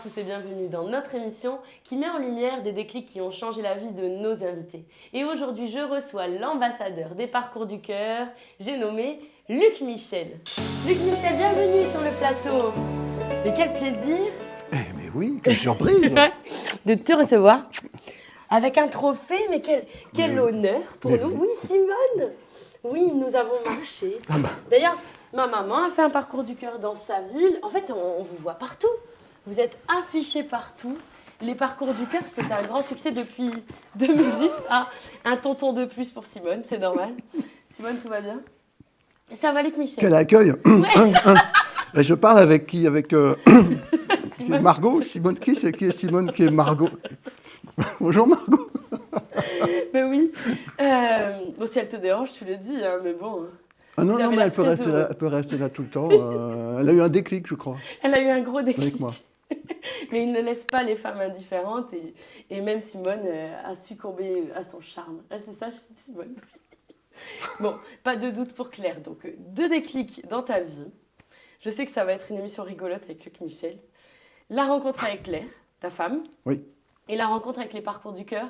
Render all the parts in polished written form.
tous et bienvenue dans notre émission qui met en lumière des déclics qui ont changé la vie de nos invités. Et aujourd'hui, je reçois l'ambassadeur des Parcours du Cœur, j'ai nommé Luc Michel. Luc Michel, bienvenue sur le plateau. Mais quel plaisir mais oui, quelle surprise de te recevoir avec un trophée, mais quel honneur pour nous. Oui, Simone, oui, nous avons marché. D'ailleurs, ma maman a fait un Parcours du Cœur dans sa ville. En fait, on vous voit partout. Vous êtes affichés partout. Les Parcours du Cœur, c'est un grand succès depuis 2010. Ah, un tonton de plus pour Simone, c'est normal. Simone, tout va bien? Ça va, Luc Michel? Quel accueil ouais. Je parle avec qui? Avec Simone. Margot? Simone, qui est Simone, qui est Margot? Bonjour Margot. Mais oui. Bon, si elle te dérange, tu le dis, hein, mais bon. Ah non, Vous non, avez mais l'air très heureux. elle peut rester là tout le temps. Elle a eu un déclic, je crois, Elle a eu un gros déclic. avec moi. Mais il ne laisse pas les femmes indifférentes et même Simone a succombé à son charme. Ah, c'est ça, Simone. Bon, pas de doute pour Claire. Donc, 2 déclics dans ta vie. Je sais que ça va être une émission rigolote avec Luc Michel. La rencontre avec Claire, ta femme. Oui. Et la rencontre avec les Parcours du Cœur.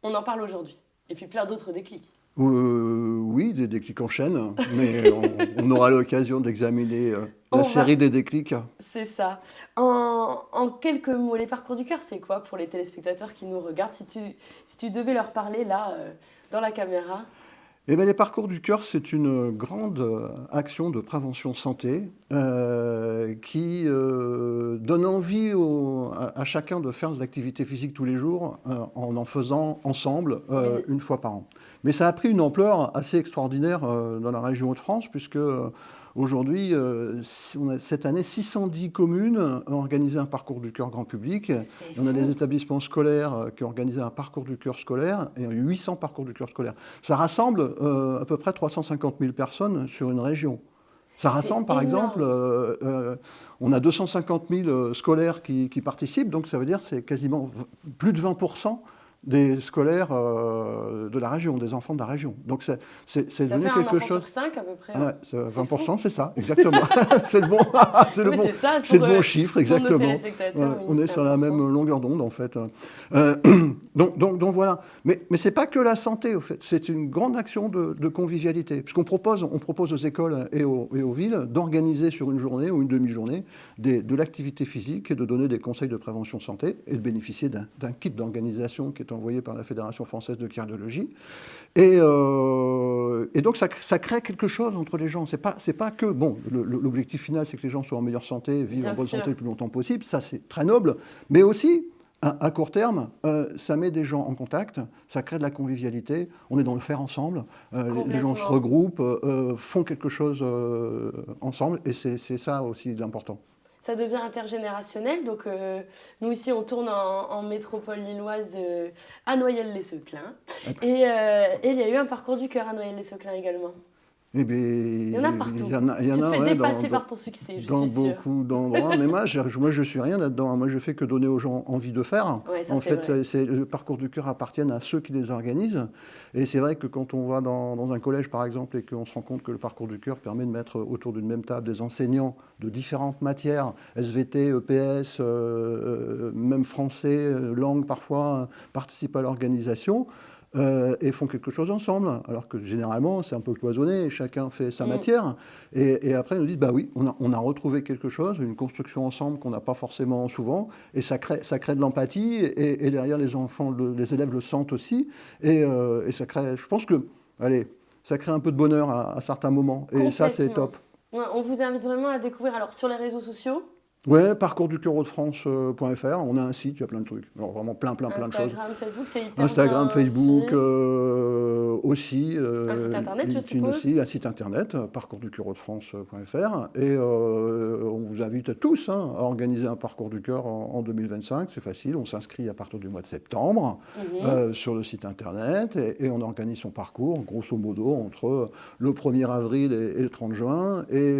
On en parle aujourd'hui. Et puis plein d'autres déclics. Oui, des déclics en chaîne, mais on aura l'occasion d'examiner la série des déclics. C'est ça. En quelques mots, les Parcours du Cœur, c'est quoi pour les téléspectateurs qui nous regardent? Si tu devais leur parler là, dans la caméra. Eh bien, les Parcours du Cœur, c'est une grande action de prévention santé qui donne envie à chacun de faire de l'activité physique tous les jours en faisant ensemble Oui. une fois par an. Mais ça a pris une ampleur assez extraordinaire dans la région Hauts-de-France puisque aujourd'hui, on a cette année 610 communes ont organisé un Parcours du Cœur grand public. On a des établissements scolaires qui ont organisé un Parcours du Cœur scolaire et 800 Parcours du Cœur scolaires. Ça rassemble à peu près 350 000 personnes sur une région. Ça rassemble, par exemple, on a 250 000 scolaires qui participent, donc ça veut dire que c'est quasiment plus de 20% des scolaires de la région, des enfants de la région. Donc c'est devenu quelque chose. Ça fait un enfant sur 5 à peu près. Ouais, 20%, c'est ça, exactement. C'est le bon chiffre, exactement. On est sur la même longueur d'onde, en fait. Donc voilà. Mais c'est pas que la santé, au fait. C'est une grande action de convivialité. Puisqu'on propose aux écoles et aux villes d'organiser sur une journée ou une demi-journée de l'activité physique et de donner des conseils de prévention santé et de bénéficier d'un kit d'organisation qui est envoyé par la Fédération française de cardiologie. Et donc, ça crée quelque chose entre les gens. C'est pas que... Bon, l'objectif final, c'est que les gens soient en meilleure santé, vivent en bonne santé le plus longtemps possible. Ça, c'est très noble. Mais aussi, à court terme, ça met des gens en contact, ça crée de la convivialité. On est dans le faire ensemble. Les gens se regroupent, font quelque chose ensemble. Et c'est ça aussi l'important. Ça devient intergénérationnel. Donc, nous, ici, on tourne en métropole lilloise à Noyelles-les-Seclins. Et il y a eu un Parcours du Cœur à Noyelles-les-Seclins également. Eh bien, il y en a partout. Tu te fais dépasser par ton succès, je suis sûre. Dans beaucoup d'endroits. Mais moi, je suis rien là-dedans. Moi, je fais que donner aux gens envie de faire. Ouais, ça, en fait, le Parcours du Cœur appartient à ceux qui les organisent. Et c'est vrai que quand on va dans un collège, par exemple, et qu'on se rend compte que le Parcours du Cœur permet de mettre autour d'une même table des enseignants de différentes matières, SVT, EPS, même français, langue parfois, participent à l'organisation. Et font quelque chose ensemble, alors que généralement c'est un peu cloisonné, chacun fait sa matière, et après ils nous disent bah oui, on a retrouvé quelque chose, une construction ensemble qu'on n'a pas forcément souvent, et ça crée de l'empathie, et derrière les enfants, les élèves le sentent aussi, et ça crée, je pense que, allez, ça crée un peu de bonheur à certains moments, et ça c'est top. Ouais, on vous invite vraiment à découvrir, alors sur les réseaux sociaux. Ouais, parcoursducœur-de-france.fr, on a un site, il y a plein de trucs. Alors vraiment plein de choses. Instagram, Facebook, c'est hyper Instagram, bien Facebook fait. Aussi. Un site internet, je suppose. Aussi, un site internet, parcoursducœur-de-france.fr. Et on vous invite tous à organiser un Parcours du Cœur en 2025. C'est facile, on s'inscrit à partir du mois de septembre sur le site internet et on organise son parcours, grosso modo, entre le 1er avril et le 30 juin. Et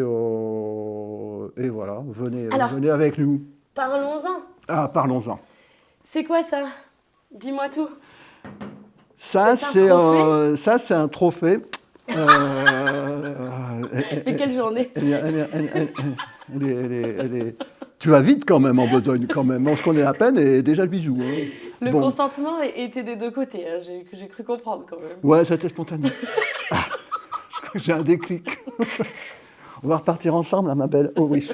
voilà, venez avec nous. Parlons-en. Ah, parlons-en. C'est quoi ça? Dis-moi tout. Ça, c'est un trophée. Et quelle journée? Elle Tu vas vite quand même en besogne, quand même. On se connaît à peine et déjà le bisou. Hein. Le consentement était des deux côtés, hein. J'ai cru comprendre quand même. Ouais, c'était spontané. J'ai un déclic. On va repartir ensemble, là, ma belle. Oh oui.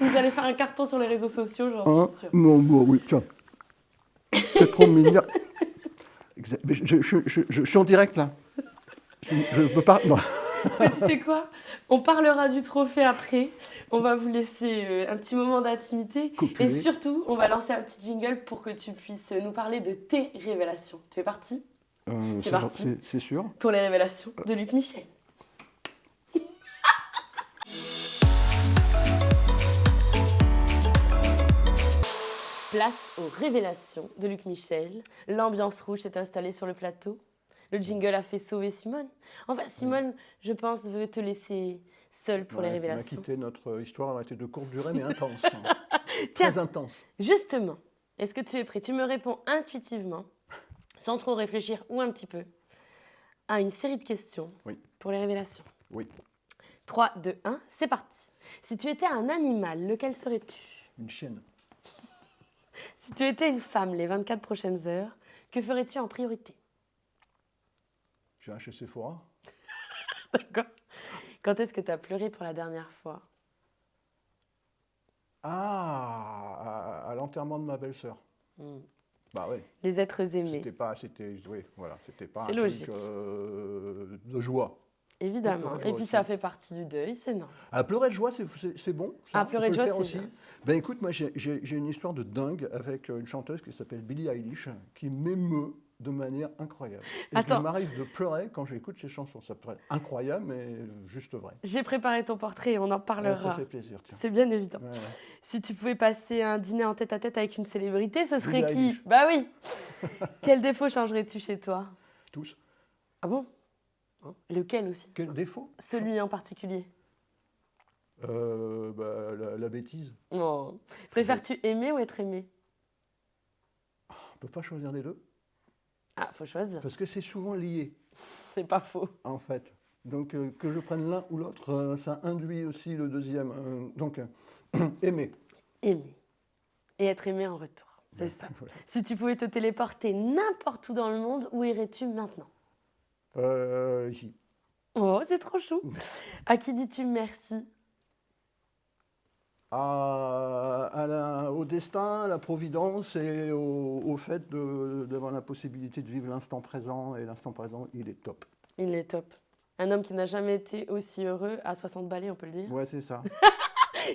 Vous allez faire un carton sur les réseaux sociaux, j'en suis sûre. Bon, oui, tiens. C'est trop mignon. Je suis en direct, là. Je peux pas... Non. Mais tu sais quoi? On parlera du trophée après. On va vous laisser un petit moment d'intimité. Et surtout, on va lancer un petit jingle pour que tu puisses nous parler de tes révélations. Tu es parti? C'est parti. C'est sûr. Pour les révélations de Luc Michel. Place aux révélations de Luc Michel. L'ambiance rouge s'est installée sur le plateau. Le jingle a fait sauver Simone. Enfin, Simone, je pense, veut te laisser seule pour les révélations. On a quitté notre histoire, a été de courte durée, mais intense. Très intense. Justement, est-ce que tu es prêt? Tu me réponds intuitivement, sans trop réfléchir ou un petit peu, à une série de questions pour les révélations. Oui. 3, 2, 1, c'est parti. Si tu étais un animal, lequel serais-tu? Une chienne. Si tu étais une femme les 24 prochaines heures, que ferais-tu en priorité? J'ai un chez Sephora. D'accord. Quand est-ce que tu as pleuré pour la dernière fois? À l'enterrement de ma belle-sœur. Bah oui. Les êtres aimés. C'était pas un logique. Truc de joie. Évidemment. Et puis ça fait partie du deuil, c'est normal. Pleurer de joie, c'est bon. Pleurer de joie, c'est bien. Ben écoute, moi j'ai une histoire de dingue avec une chanteuse qui s'appelle Billie Eilish, qui m'émeut de manière incroyable. Et il m'arrive de pleurer quand j'écoute ses chansons. Ça peut être incroyable, mais juste vrai. J'ai préparé ton portrait et on en parlera. Ça fait plaisir, tiens. C'est bien évident. Ouais. Si tu pouvais passer un dîner en tête-à-tête avec une célébrité, ce serait Billie qui? Eilish. Bah oui. Quel défaut changerais-tu chez toi? Tous. Ah bon? Lequel aussi? Quel défaut? Celui en particulier. La bêtise. Oh. Préfères-tu aimer ou être aimé? On ne peut pas choisir les deux. Ah, faut choisir. Parce que c'est souvent lié. C'est pas faux. En fait. Donc, que je prenne l'un ou l'autre, ça induit aussi le deuxième. Donc, aimer. Aimer. Et être aimé en retour. C'est ça. Voilà. Si tu pouvais te téléporter n'importe où dans le monde, où irais-tu maintenant? Ici. Oh, c'est trop chou. À qui dis-tu merci? Au destin, à la providence et au fait d'avoir la possibilité de vivre l'instant présent. Et l'instant présent, il est top. Il est top. Un homme qui n'a jamais été aussi heureux à 60 balais, on peut le dire. Ouais, c'est ça.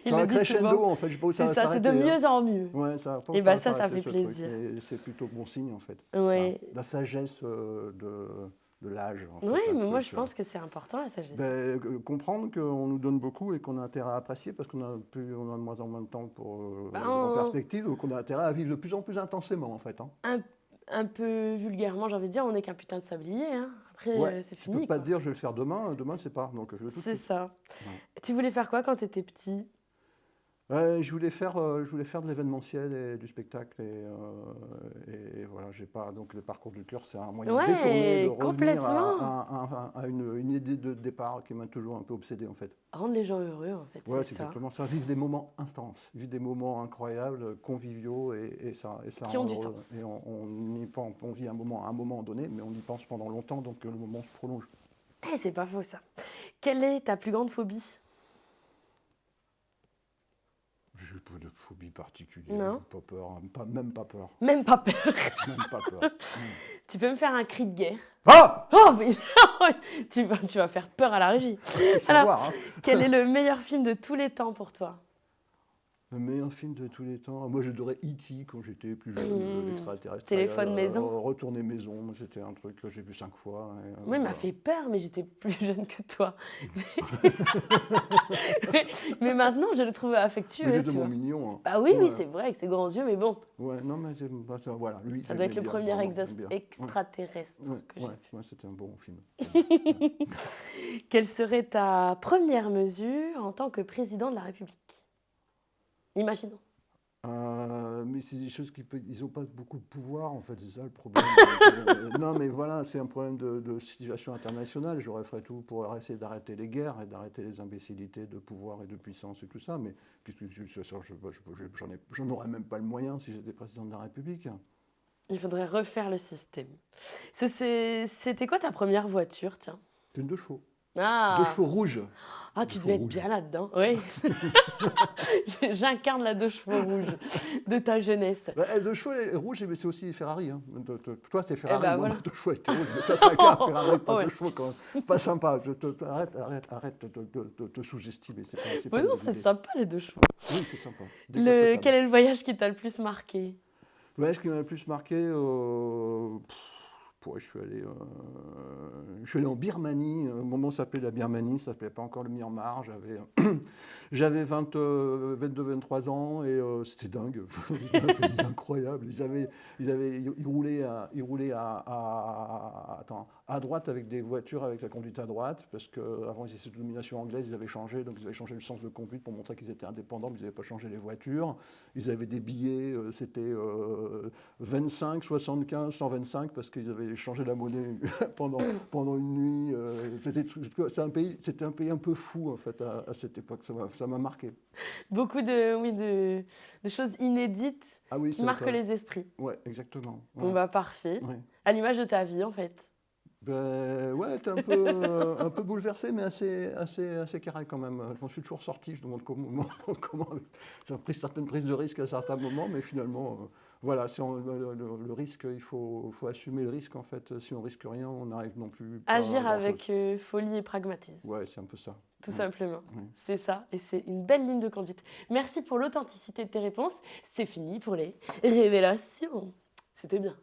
C'est un crescendo, en fait. Je sais pas où ça va s'arrêter. C'est de mieux en mieux. Ouais, ça, et ça fait plaisir. C'est plutôt bon signe, en fait. Ouais. La sagesse de l'âge. Oui, mais moi je pense que c'est important la sagesse. Comprendre qu'on nous donne beaucoup et qu'on a intérêt à apprécier parce qu'on a de moins en moins de temps en perspective, donc on a intérêt à vivre de plus en plus intensément en fait. Hein. Un peu vulgairement, j'ai envie de dire, on n'est qu'un putain de sablier. Hein. Après, c'est fini. Je peux pas te dire je vais le faire demain, c'est pas. C'est ça. Ouais. Tu voulais faire quoi quand tu étais petit? Je voulais faire de l'événementiel et du spectacle et voilà, j'ai pas donc le parcours du cœur, c'est un moyen détourné de revenir à une idée de départ qui m'a toujours un peu obsédé en fait. Rendre les gens heureux en fait. Ouais, c'est exactement ça. Vivre des moments intenses, vivre des moments incroyables, conviviaux et ça qui ont du sens. Et on vit un moment donné, mais on y pense pendant longtemps, donc le moment se prolonge. C'est pas faux ça. Quelle est ta plus grande phobie? Je n'ai pas de phobie particulière. Non. Pas peur, même pas peur. Même pas peur. Même pas peur. Tu peux me faire un cri de guerre? Ah! Oh, mais tu vas faire peur à la régie. Alors, quel est le meilleur film de tous les temps pour toi? Le meilleur film de tous les temps. Moi, j'adorais E.T. quand j'étais plus jeune, l'extraterrestre. Téléphone maison. Retourner maison, c'était un truc que j'ai vu 5 fois. Moi, il m'a fait peur, mais j'étais plus jeune que toi. mais maintenant, je le trouve affectueux. Il est tellement mignon. Hein. Bah oui, c'est vrai, avec ses grands yeux, mais bon. Ouais, non, mais voilà, lui. Ça doit être le premier extraterrestre que j'ai vu. Ouais, c'était un bon film. Quelle serait ta première mesure en tant que président de la République? Imaginons. Mais c'est des choses ils n'ont pas beaucoup de pouvoir, en fait, c'est ça le problème. Non, mais voilà, c'est un problème de situation internationale. J'aurais fait tout pour essayer d'arrêter les guerres et d'arrêter les imbécilités de pouvoir et de puissance et tout ça. Mais j'en aurais même pas le moyen si j'étais président de la République. Il faudrait refaire le système. C'était quoi ta première voiture, tiens? C'est une 2 chevaux. Ah. 2 chevaux rouges. Ah, tu devais être bien là-dedans, oui. J'incarne la 2 chevaux rouges de ta jeunesse. 2 chevaux rouges, mais c'est aussi Ferrari. Hein. Toi, c'est Ferrari, ben, moi, voilà. 2 chevaux étaient rouges. Mais toi, t'as qu'un Ferrari, pas 2 chevaux quand même. Pas sympa. Arrête de te sous-estimer. Mais non, c'est sympa, les 2 chevaux. Oui, c'est sympa. Quel est le voyage qui t'a le plus marqué? Le voyage qui m'a le plus marqué, je suis allé en Birmanie. Au moment où ça s'appelait la Birmanie, ça ne s'appelait pas encore le Myanmar. J'avais 22-23 ans et c'était dingue. C'était un pays incroyable. Ils roulaient à droite avec des voitures avec la conduite à droite, parce qu'avant ils étaient sous domination anglaise, ils avaient changé, donc ils avaient changé le sens de conduite pour montrer qu'ils étaient indépendants, mais ils n'avaient pas changé les voitures. Ils avaient des billets, c'était 25, 75, 125, parce qu'ils avaient changé la monnaie pendant une nuit. C'était un pays un peu fou, en fait, à cette époque. Ça m'a marqué. Beaucoup de choses inédites qui marquent les esprits. Oui, exactement. Ouais. Bon, bah parfait. Ouais. À l'image de ta vie, en fait. Ouais, t'es un peu bouleversé, mais assez carré quand même. Je m'en suis toujours sorti, je demande comment. Ça a pris certaines prises de risque à certains moments, mais finalement, voilà, le risque, il faut assumer le risque en fait. Si on risque rien, on n'arrive non plus. Agir avec folie et pragmatisme. Ouais, c'est un peu ça. Tout simplement. C'est ça, et c'est une belle ligne de conduite. Merci pour l'authenticité de tes réponses. C'est fini pour les révélations. C'était bien.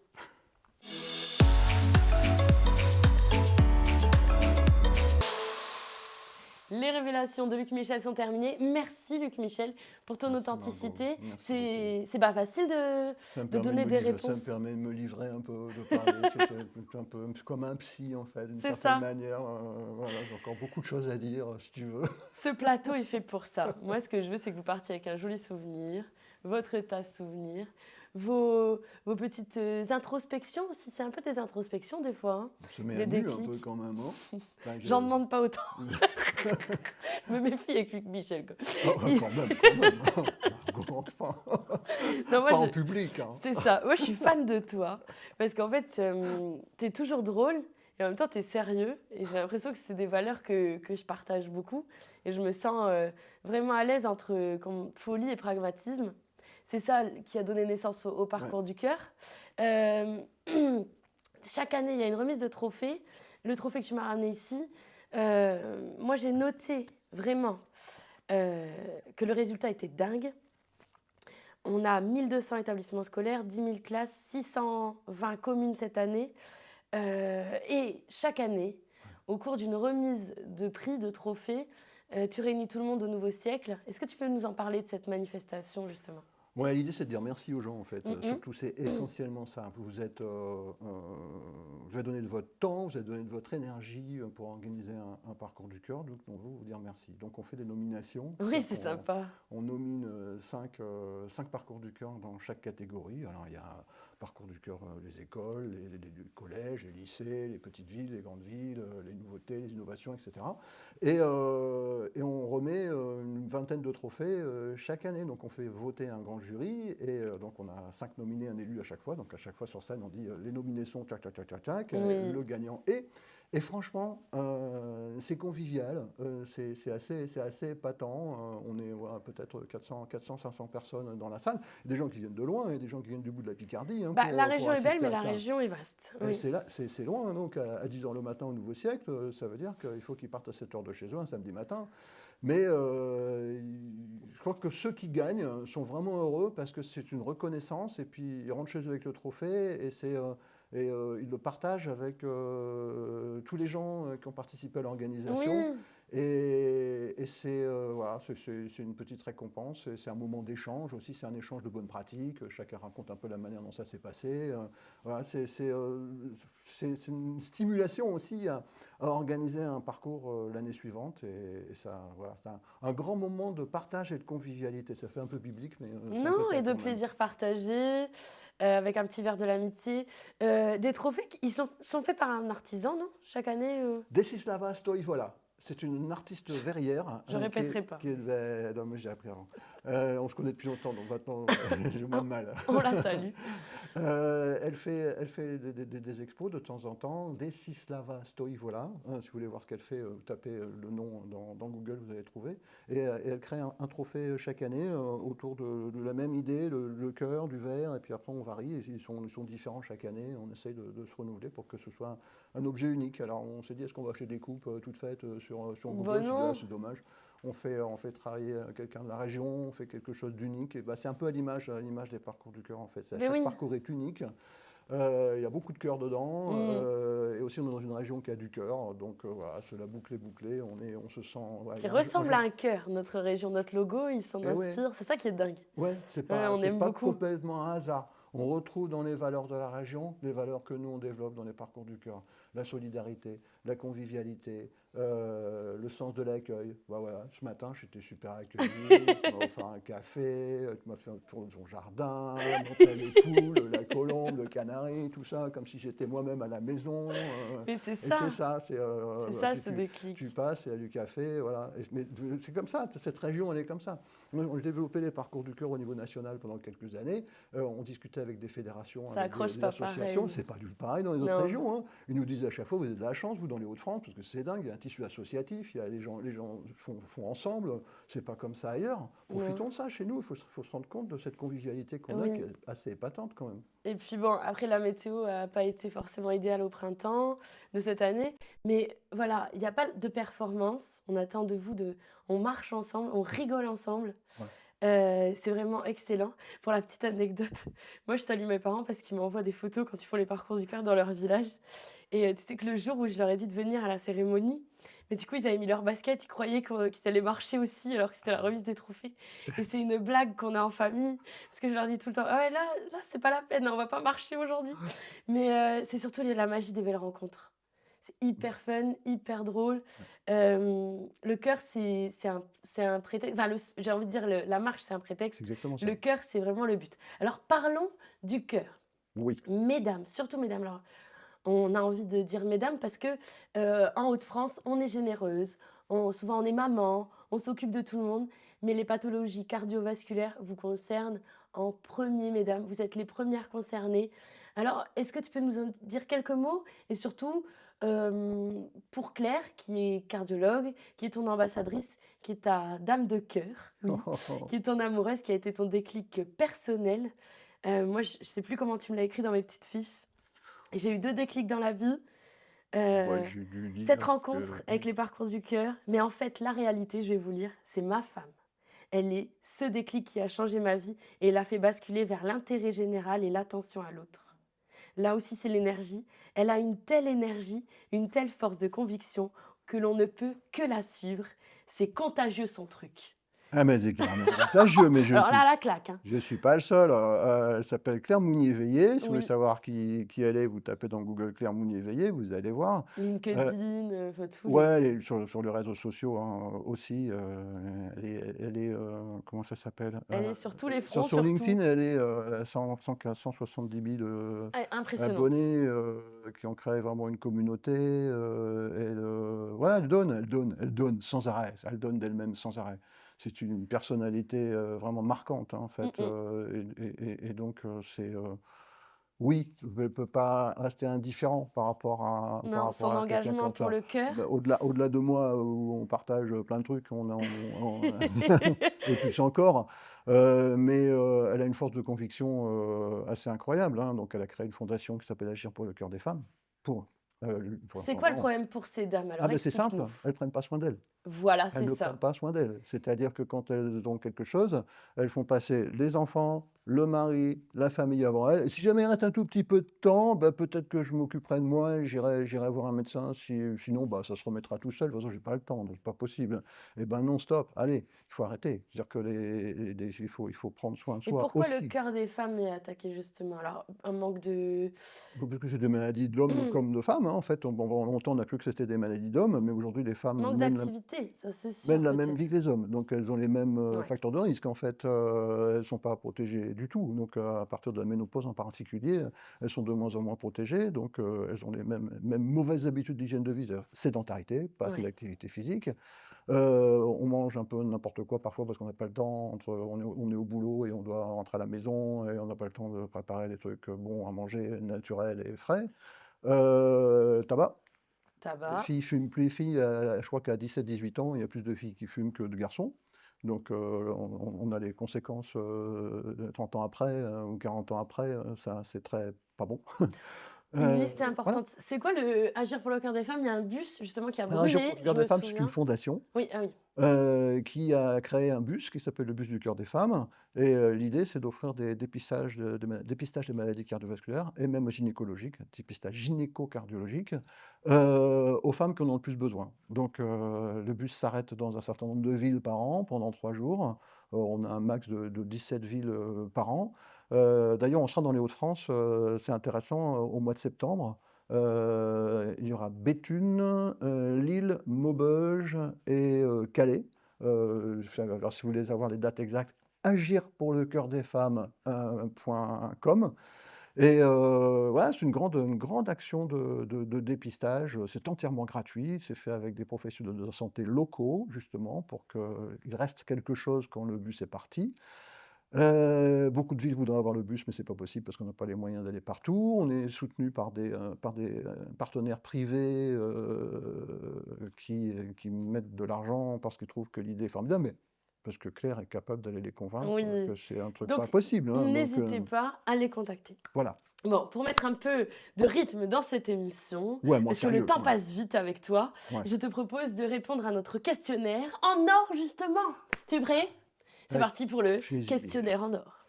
Les révélations de Luc Michel sont terminées. Merci Luc Michel pour ton authenticité. C'est pas facile de donner des réponses. Ça me permet de me livrer un peu, de parler. C'est un peu comme un psy en fait, d'une certaine manière. Voilà, j'ai encore beaucoup de choses à dire si tu veux. Ce plateau est fait pour ça. Moi, ce que je veux, c'est que vous partiez avec un joli souvenir, votre tasse souvenir, vos petites introspections aussi. C'est un peu des introspections des fois. Hein. On se met à nu un peu quand même. Hein. Enfin, j'en demande pas autant. Je me méfie avec Luc Michel. Quoi. Quand même. Enfin. Non, moi, pas en public. Hein. C'est ça. Moi, je suis fan de toi. Parce qu'en fait, t'es toujours drôle. Et en même temps, tu es sérieux. Et j'ai l'impression que c'est des valeurs que je partage beaucoup. Et je me sens vraiment à l'aise entre folie et pragmatisme. C'est ça qui a donné naissance au Parcours du Cœur. Chaque année, il y a une remise de trophées. Le trophée que tu m'as ramené ici, moi, j'ai noté vraiment que le résultat était dingue. On a 1200 établissements scolaires, 10 000 classes, 620 communes cette année. Et chaque année, au cours d'une remise de prix, de trophées, tu réunis tout le monde au nouveau siècle. Est-ce que tu peux nous en parler de cette manifestation, justement ? Ouais, l'idée, c'est de dire merci aux gens, en fait. Surtout, c'est essentiellement ça. Vous avez donné de votre temps, vous avez donné de votre énergie pour organiser un Parcours du Cœur, donc on veut vous dire merci. Donc, on fait des nominations. Oui, c'est sympa. On nomine 5 Parcours du Cœur dans chaque catégorie. Alors, il y a Parcours du Cœur, les écoles, les collèges, les lycées, les petites villes, les grandes villes, les nouveautés, les innovations, etc. Et on remet une vingtaine de trophées chaque année. Donc, on fait voter un grand jury, et donc on a 5 nominés, un élu à chaque fois. Donc à chaque fois sur scène, on dit les nominations, tchac, le gagnant est. Et franchement, c'est convivial, c'est assez épatant. On est peut-être 400-500 personnes dans la salle. Des gens qui viennent de loin et des gens qui viennent du bout de la Picardie. Hein, la région est belle, mais la région est vaste. Oui. C'est loin, donc à 10h le matin au Nouveau Siècle, ça veut dire qu'il faut qu'ils partent à 7h de chez eux un samedi matin. Mais je crois que ceux qui gagnent sont vraiment heureux parce que c'est une reconnaissance, et puis ils rentrent chez eux avec le trophée, et ils le partagent avec tous les gens qui ont participé à l'organisation. Oui. Et c'est voilà, c'est une petite récompense, c'est un moment d'échange aussi, c'est un échange de bonnes pratiques, chacun raconte un peu la manière dont ça s'est passé. Voilà, c'est une stimulation aussi à organiser un parcours l'année suivante, et ça, voilà, c'est un grand moment de partage et de convivialité. Ça fait un peu biblique, mais c'est un peu Non, ça et de quand même. plaisir partagé, avec un petit verre de l'amitié. Des trophées qui sont faits par un artisan, non? Chaque année, Desislava Stoivola. C'est une artiste verrière je répéterai pas. non, mais j'ai appris avant. On se connaît depuis longtemps, donc maintenant j'ai moins de mal. On la salue. Elle fait des expos de temps en temps. Desislava Stoivola. Si vous voulez voir ce qu'elle fait, tapez le nom dans Google, vous allez trouver. Et elle crée un trophée chaque année autour de la même idée, le cœur, du verre, et puis après on varie. Et ils sont différents chaque année. On essaye de se renouveler pour que ce soit un objet unique. Alors on s'est dit, est-ce qu'on va acheter des coupes toutes faites sur Google? Bon, non. C'est dommage. On fait travailler quelqu'un de la région, on fait quelque chose d'unique. Et bah, c'est un peu à l'image des parcours du cœur en fait. Mais Chaque oui. parcours est unique. Il y a beaucoup de cœur dedans. Et aussi on est dans une région qui a du cœur. Donc voilà, la boucle est bouclée. On se sent. Ouais, Qui ressemble à un cœur, notre région, notre logo, il s'en inspire. Ouais. C'est ça qui est dingue. Ouais, c'est pas complètement un hasard. On retrouve dans les valeurs de la région les valeurs que nous on développe dans les parcours du cœur. La solidarité, la convivialité, le sens de l'accueil. Bah voilà, ce matin j'étais super accueilli, tu m'as offert un café, tu m'as fait un tour de ton jardin, montré les poules, la colombe, le canari, tout ça, comme si j'étais moi-même à la maison. Mais c'est ça. Et c'est ça, c'est ça ce déclic. Tu passes, il y a du café, voilà. Mais c'est comme ça, cette région elle est comme ça. On a développé les parcours du cœur au niveau national pendant quelques années. On discutait avec des fédérations, avec des associations. C'est pas du tout pareil dans les autres régions. Hein. Ils nous disent à chaque fois, vous avez de la chance, vous, dans les Hauts-de-France, parce que c'est dingue, il y a un tissu associatif, les gens font ensemble. C'est pas comme ça ailleurs. Profitons de ça chez nous. Il faut se rendre compte de cette convivialité qu'on a, qui est assez épatante quand même. Et puis bon, après la météo n'a pas été forcément idéale au printemps de cette année. Mais voilà, il n'y a pas de performance. On attend de vous on marche ensemble, on rigole ensemble. Ouais. C'est vraiment excellent. Pour la petite anecdote, moi je salue mes parents parce qu'ils m'envoient des photos quand ils font les parcours du cœur dans leur village. Et tu sais que le jour où je leur ai dit de venir à la cérémonie, mais du coup ils avaient mis leur basket, ils croyaient qu'ils allaient marcher aussi alors que c'était la remise des trophées. Et c'est une blague qu'on a en famille parce que je leur dis tout le temps, ah ouais là c'est pas la peine, on va pas marcher aujourd'hui. Mais c'est surtout la magie des belles rencontres. C'est hyper fun, hyper drôle. Le cœur, c'est un prétexte. Enfin, j'ai envie de dire, la marche, c'est un prétexte. C'est exactement ça. Le cœur, c'est vraiment le but. Alors, parlons du cœur. Oui. Mesdames, surtout mesdames. Alors, on a envie de dire mesdames parce que en Hauts-de-France, on est généreuse. Souvent, on est maman, on s'occupe de tout le monde. Mais les pathologies cardiovasculaires vous concernent en premier, mesdames. Vous êtes les premières concernées. Alors, est-ce que tu peux nous en dire quelques mots? Et surtout, pour Claire, qui est cardiologue, qui est ton ambassadrice, qui est ta dame de cœur, oui, qui est ton amoureuse, qui a été ton déclic personnel. Moi, je ne sais plus comment tu me l'as écrit dans mes petites fiches. J'ai eu 2 déclics dans la vie. Cette rencontre avec les parcours du cœur. Mais en fait, la réalité, je vais vous lire, c'est ma femme. Elle est ce déclic qui a changé ma vie et l'a fait basculer vers l'intérêt général et l'attention à l'autre. Là aussi, c'est l'énergie. Elle a une telle énergie, une telle force de conviction que l'on ne peut que la suivre. C'est contagieux son truc. Ah mais c'est carrément contagieux, mais alors là, la claque. Hein. Je ne suis pas le seul. Elle s'appelle Claire Mounier-Veillé. Si vous voulez savoir qui elle est, vous tapez dans Google Claire Mounier-Veillé, vous allez voir. LinkedIn, tout. Ouais, sur les réseaux sociaux aussi. Elle est comment ça s'appelle? Elle est sur tous les fronts. Sur LinkedIn, elle est à 170 000 abonnés qui ont créé vraiment une communauté. Elle donne sans arrêt. Elle donne d'elle-même sans arrêt. C'est une personnalité vraiment marquante, hein, en fait. Et donc, oui, je ne peux pas rester indifférent par rapport à son engagement pour le cœur. Au-delà de moi, où on partage plein de trucs, et plus encore. Mais elle a une force de conviction assez incroyable. Hein, donc, elle a créé une fondation qui s'appelle Agir pour le cœur des femmes. C'est quoi le problème pour ces dames alors? C'est simple, elles ne prennent pas soin d'elles. Voilà, elles ne prennent pas soin d'elles. C'est-à-dire que quand elles ont quelque chose, elles font passer les enfants, le mari, la famille avant elles. Et si jamais il reste un tout petit peu de temps, bah, peut-être que je m'occuperai de moi et j'irai voir un médecin. Sinon, bah, ça se remettra tout seul. De toute façon, j'ai pas le temps, c'est pas possible. Eh ben non, stop. Allez, il faut arrêter. C'est-à-dire que il faut prendre soin de Et soi pourquoi le aussi. cœur des femmes est attaqué justement? Alors, un manque de... Parce que c'est des maladies d'hommes comme de femmes, hein, en fait. Longtemps, on a cru que c'était des maladies d'hommes, mais aujourd'hui, les femmes Manque d'activité, ça c'est sûr, mènent la même vie peut-être. que les hommes. Donc, elles ont les mêmes Ouais. facteurs de risque, en fait. Elles ne sont pas protégées du tout. Donc, à partir de la ménopause en particulier, elles sont de moins en moins protégées. Donc, elles ont les mêmes mauvaises habitudes d'hygiène de vie. C'est-à-dire sédentarité, pas assez Ouais. d'activité physique. On mange un peu n'importe quoi parfois parce qu'on n'a pas le temps. On est au boulot et on doit rentrer à la maison et on n'a pas le temps de préparer des trucs bons à manger, naturels et frais. Tabac. Les Tabac. filles fument plus. Les filles, je crois qu'à 17-18 ans, il y a plus de filles qui fument que de garçons. Donc, on a les conséquences 30 ans après ou 40 ans après. Ça, c'est très pas bon. Une liste Voilà. importante. C'est quoi le Agir pour le cœur des femmes? Il y a un bus justement qui a Alors, Agir pour brûlé, le je cœur me des femmes, c'est une souviens. fondation Oui, ah oui. qui a créé un bus qui s'appelle le bus du cœur des femmes. Et l'idée, c'est d'offrir des dépistages des maladies cardiovasculaires et même gynécologiques, dépistage gynéco-cardiologique, aux femmes qui en ont le plus besoin. Donc, le bus s'arrête dans un certain nombre de villes par an pendant 3 jours. On a un max de 17 villes par an. D'ailleurs, on sera dans les Hauts-de-France, c'est intéressant, au mois de septembre. Il y aura Béthune, Lille, Maubeuge et Calais. Alors, si vous voulez savoir les dates exactes, agirpourlecoeurdesfemmes.com. Et voilà, c'est une grande action de dépistage. C'est entièrement gratuit. C'est fait avec des professionnels de santé locaux, justement, pour qu'il reste quelque chose quand le bus est parti. Beaucoup de villes voudraient avoir le bus, mais c'est pas possible parce qu'on n'a pas les moyens d'aller partout. On est soutenu par des partenaires privés qui mettent de l'argent parce qu'ils trouvent que l'idée est formidable, mais parce que Claire est capable d'aller les convaincre Oui. que c'est un truc pas Donc, possible. Hein. n'hésitez pas à les contacter. Voilà. Bon, pour mettre un peu de rythme dans cette émission, Ouais, moi, parce que sérieux, le temps quand même. passe vite avec toi, Ouais. je te propose de répondre à notre questionnaire en or, justement. Tu es prêt? C'est Ouais. parti pour le Je suis questionnaire en or.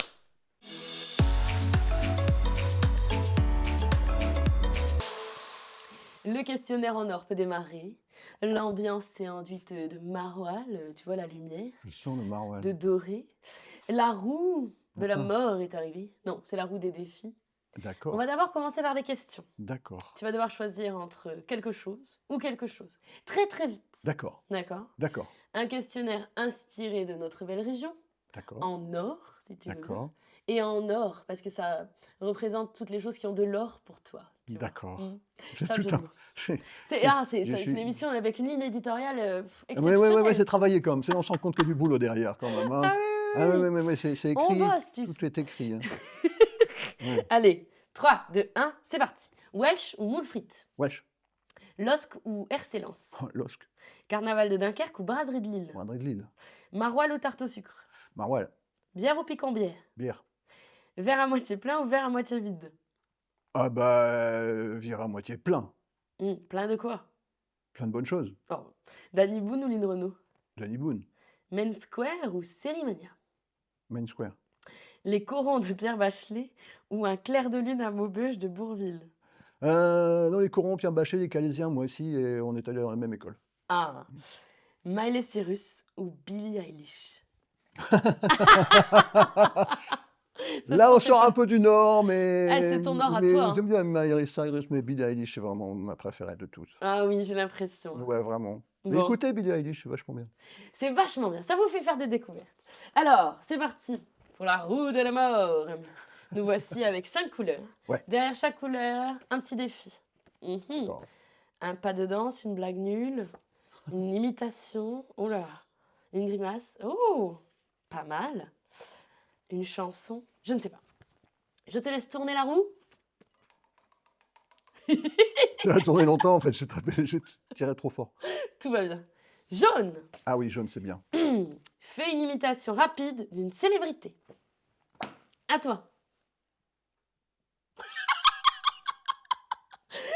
Le questionnaire en or peut démarrer. L'ambiance est enduite de maroilles, tu vois la lumière, Je sens le maroilles. de doré. La roue de la mort est arrivée. Non, c'est la roue des défis. On D'accord. va d'abord commencer par des questions. D'accord. Tu vas devoir choisir entre quelque chose ou quelque chose. Très très vite. D'accord. D'accord. D'accord. Un questionnaire inspiré de notre belle région. D'accord. En or, si tu veux. D'accord. Et en or, parce que ça représente toutes les choses qui ont de l'or pour toi. D'accord. C'est tout un... C'est une émission avec une ligne éditoriale Oui, exceptionnelle. c'est travaillé quand même. On se rend compte qu'il y a du boulot derrière quand même. Hein. Oui, c'est écrit. On bosse, tout est écrit. Hein. Ouais. Allez, 3, 2, 1, c'est parti. Welsh ou moule frites? Wesh. LOSC ou Excellence? LOSC. Carnaval de Dunkerque ou braderie de Lille? Braderie de Lille. Maroilles ou tarte au sucre? Maroilles. Bière ou piquant-bière? Bière. Verre à moitié plein ou verre à moitié vide? Ah bah, verre à moitié plein. Plein de quoi? Plein de bonnes choses. Oh. Danny Boone ou Lynn Renaud? Danny Boone. Main Square ou Sérimania? Main Square. Les corons de Pierre Bachelet ou un clair de lune à Maubeuge de Bourville? Non, les corons, Pierre Bachelet, les Calaisiens, moi aussi, et on est allés dans la même école. Ah. Miley Cyrus ou Billie Eilish? Là, on sort un peu du Nord, mais... c'est ton Nord à toi. Hein. J'aime bien Miley Cyrus, mais Billie Eilish, c'est vraiment ma préférée de toutes. Ah oui, j'ai l'impression. Ouais, vraiment. Bon. Mais écoutez, Billie Eilish, c'est vachement bien. C'est vachement bien, ça vous fait faire des découvertes. Alors, c'est parti pour la roue de la mort. Nous voici avec 5 couleurs. Ouais. Derrière chaque couleur, un petit défi. Un pas de danse, une blague nulle, une imitation, oh là, une grimace, oh, pas mal, une chanson, je ne sais pas. Je te laisse tourner la roue. Tu vas tourner longtemps, en fait, je tirais trop fort. Tout va bien. Jaune. Ah oui, jaune, c'est bien. Fais une imitation rapide d'une célébrité. À toi.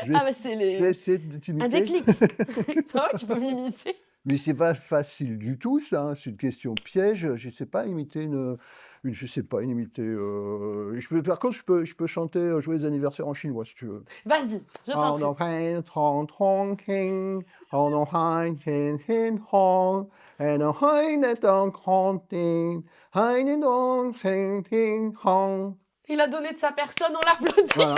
Je vais essayer de t'imiter. Un déclic. Oh, tu peux m'imiter. Mais c'est pas facile du tout, ça, hein. C'est une question piège. Je sais pas imiter je sais pas imiter. Par contre, je peux chanter, jouer les anniversaires en chinois si tu veux. Vas-y, je t'en prie. Il a donné de sa personne, on l'applaudit. Voilà.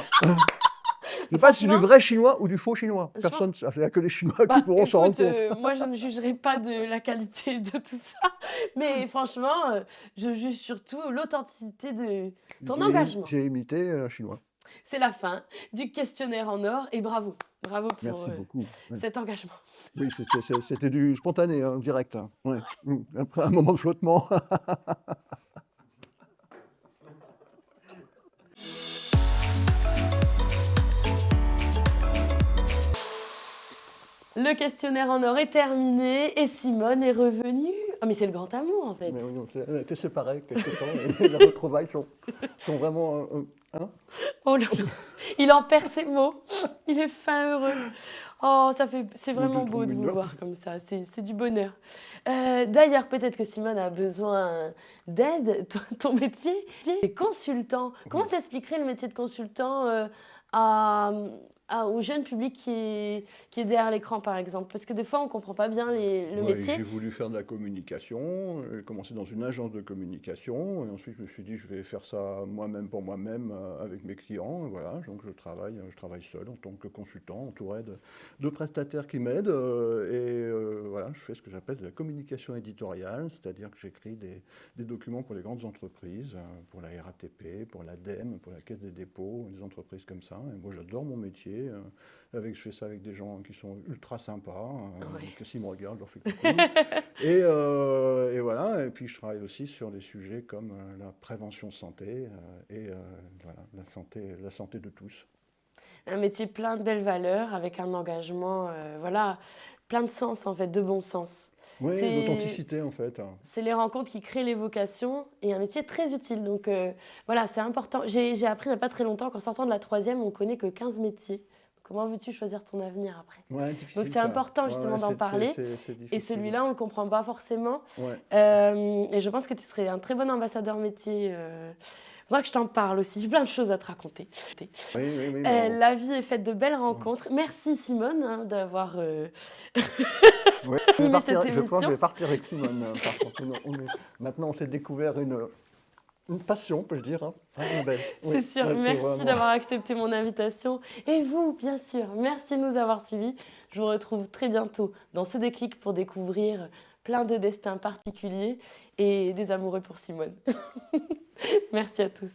Je ne sais pas si c'est du vrai chinois ou du faux chinois. Personne, il n'y a que les Chinois qui pourront s'en rendre compte. Moi, je ne jugerai pas de la qualité de tout ça, mais franchement, je juge surtout l'authenticité de ton engagement. J'ai imité un chinois. C'est la fin du questionnaire en or et bravo pour Merci beaucoup. cet engagement. Oui, c'était du spontané, hein, direct. Hein. Ouais. Après un moment de flottement. Le questionnaire en or est terminé et Simone est revenue. Ah, mais c'est le grand amour en fait. Mais oui, on était séparés quelque temps et les retrouvailles sont vraiment. Hein oh là là, il en perd ses mots. Il est fin heureux. Oh, c'est vraiment beau de vous voir comme ça. C'est du bonheur. D'ailleurs, peut-être que Simone a besoin d'aide. Ton métier est consultant. Comment t'expliquerais le métier de consultant au jeune public qui est derrière l'écran, par exemple? Parce que des fois, on ne comprend pas bien le métier. J'ai voulu faire de la communication, j'ai commencé dans une agence de communication, et ensuite je me suis dit je vais faire ça moi-même pour moi-même avec mes clients. Et voilà, donc je travaille seul en tant que consultant, entouré de prestataires qui m'aident. Voilà, je fais ce que j'appelle de la communication éditoriale, c'est-à-dire que j'écris des documents pour les grandes entreprises, pour la RATP, pour l'ADEME, pour la Caisse des dépôts, des entreprises comme ça. Et moi j'adore mon métier. Je fais ça avec des gens qui sont ultra sympas, que s'ils me regardent, je leur fais coucou. et voilà, et puis je travaille aussi sur des sujets comme la prévention santé voilà, la santé de tous. Un métier plein de belles valeurs, avec un engagement, voilà, plein de sens en fait, de bon sens. Oui, d'authenticité en fait. C'est les rencontres qui créent les vocations et un métier très utile. Donc voilà, c'est important. J'ai appris il n'y a pas très longtemps qu'en sortant de la 3e, on ne connaît que 15 métiers. Comment veux-tu choisir ton avenir après? Ouais, difficile. Donc c'est important justement d'en parler. Et celui-là, on ne le comprend pas forcément. Et je pense que tu serais un très bon ambassadeur métier. Faudra que je t'en parle aussi, j'ai plein de choses à te raconter. Oui, la vie est faite de belles rencontres. Merci Simone d'avoir animé cette émission. Je crois que je vais partir avec Simone. Par contre, maintenant on s'est découvert une passion, peut-je dire. Hein. C'est sûr, merci d'avoir accepté mon invitation. Et vous, bien sûr, merci de nous avoir suivis. Je vous retrouve très bientôt dans ce déclic pour découvrir plein de destins particuliers et des amoureux pour Simone. Merci à tous.